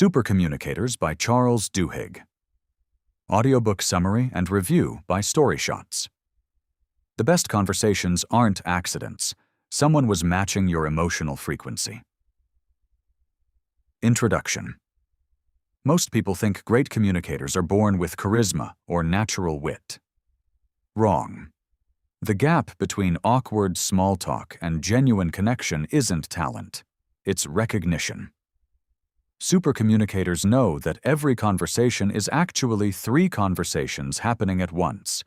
Supercommunicators by Duhigg. Audiobook summary and review by Storyshots. The best conversations aren't accidents. Someone was matching your emotional frequency. Introduction. Most people think great communicators are born with charisma or natural wit. Wrong. The gap between awkward small talk and genuine connection isn't talent. It's recognition. Supercommunicators know that every conversation is actually 3 conversations happening at once,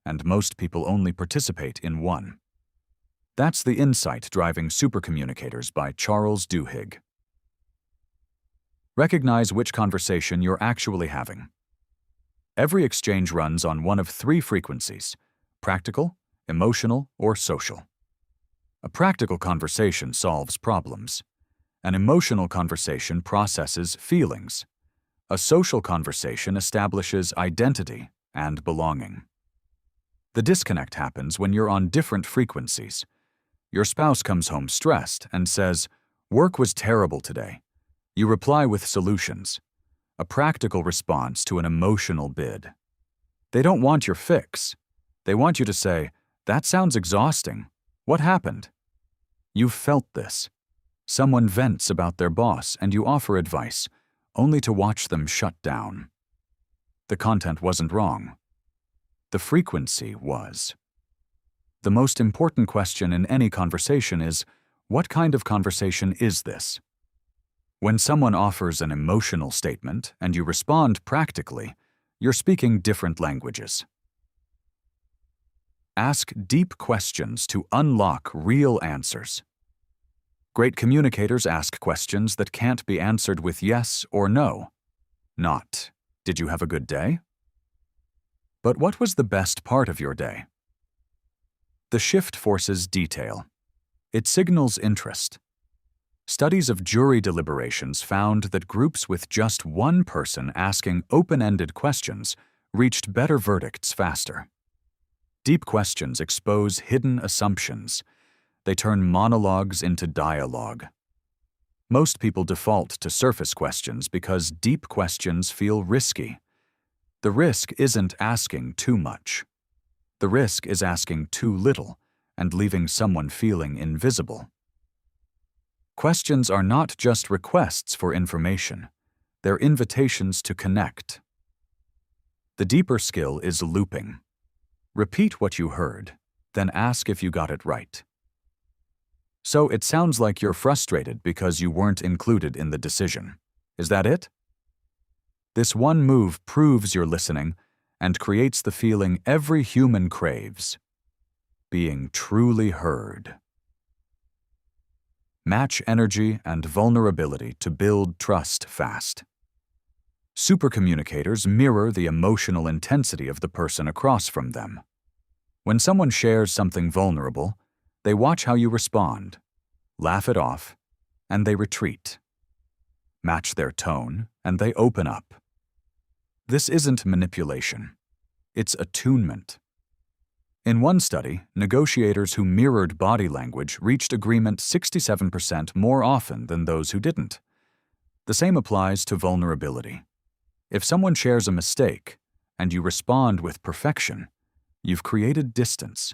and most people only participate in one. That's the insight driving Supercommunicators by Duhigg. Recognize which conversation you're actually having. Every exchange runs on one of 3 frequencies: practical, emotional, or social. A practical conversation solves problems. An emotional conversation processes feelings. A social conversation establishes identity and belonging. The disconnect happens when you're on different frequencies. Your spouse comes home stressed and says, "Work was terrible today." You reply with solutions, a practical response to an emotional bid. They don't want your fix. They want you to say, "That sounds exhausting. What happened?" You've felt this. Someone vents about their boss and you offer advice, only to watch them shut down. The content wasn't wrong. The frequency was. The most important question in any conversation is, what kind of conversation is this? When someone offers an emotional statement and you respond practically, you're speaking different languages. Ask deep questions to unlock real answers. Great communicators ask questions that can't be answered with yes or no. Not, "Did you have a good day?" But what was the best part of your day? The shift forces detail. It signals interest. Studies of jury deliberations found that groups with just one person asking open-ended questions reached better verdicts faster. Deep questions expose hidden assumptions. They turn monologues into dialogue. Most people default to surface questions because deep questions feel risky. The risk isn't asking too much. The risk is asking too little and leaving someone feeling invisible. Questions are not just requests for information. They're invitations to connect. The deeper skill is looping. Repeat what you heard, then ask if you got it right. So it sounds like you're frustrated because you weren't included in the decision. Is that it? This one move proves you're listening and creates the feeling every human craves: being truly heard. Match energy and vulnerability to build trust fast. Supercommunicators mirror the emotional intensity of the person across from them. When someone shares something vulnerable, they watch how you respond, laugh it off, and they retreat. Match their tone, and they open up. This isn't manipulation. It's attunement. In one study, negotiators who mirrored body language reached agreement 67% more often than those who didn't. The same applies to vulnerability. If someone shares a mistake, and you respond with perfection, you've created distance.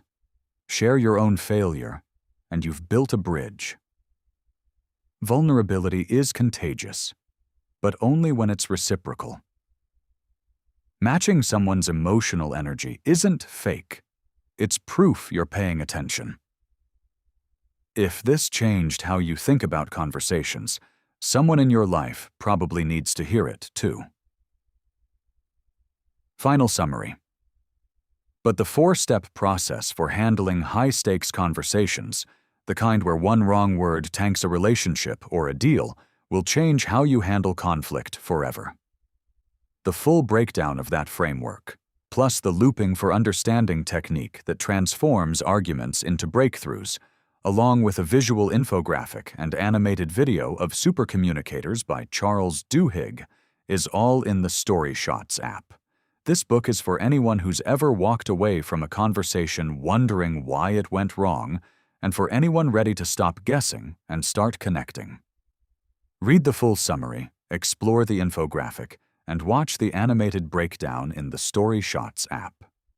Share your own failure, and you've built a bridge. Vulnerability is contagious, but only when it's reciprocal. Matching someone's emotional energy isn't fake. It's proof you're paying attention. If this changed how you think about conversations, someone in your life probably needs to hear it too. Final summary. But the 4-step process for handling high-stakes conversations, the kind where one wrong word tanks a relationship or a deal, will change how you handle conflict forever. The full breakdown of that framework, plus the looping for understanding technique that transforms arguments into breakthroughs, along with a visual infographic and animated video of Supercommunicators by Duhigg, is all in the Storyshots app. This book is for anyone who's ever walked away from a conversation wondering why it went wrong, and for anyone ready to stop guessing and start connecting. Read the full summary, explore the infographic, and watch the animated breakdown in the Story Shots app.